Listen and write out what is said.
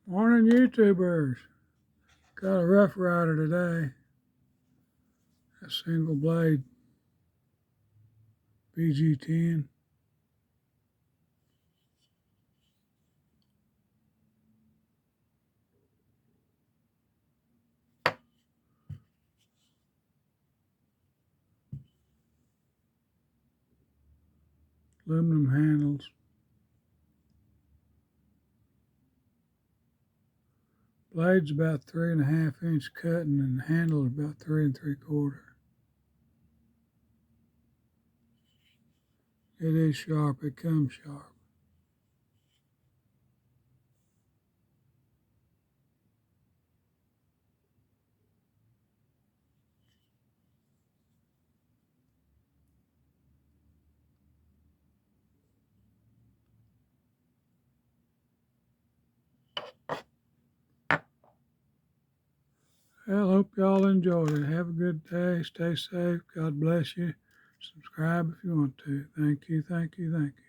Morning, YouTubers. Got a Rough Rider today. A single blade vg10. Aluminum handles. Blade's about 3.5 inch cutting, and the handle is about 3 3/4. It is sharp. It comes sharp. Well, hope y'all enjoyed it. Have a good day. Stay safe. God bless you. Subscribe if you want to. Thank you, thank you, thank you.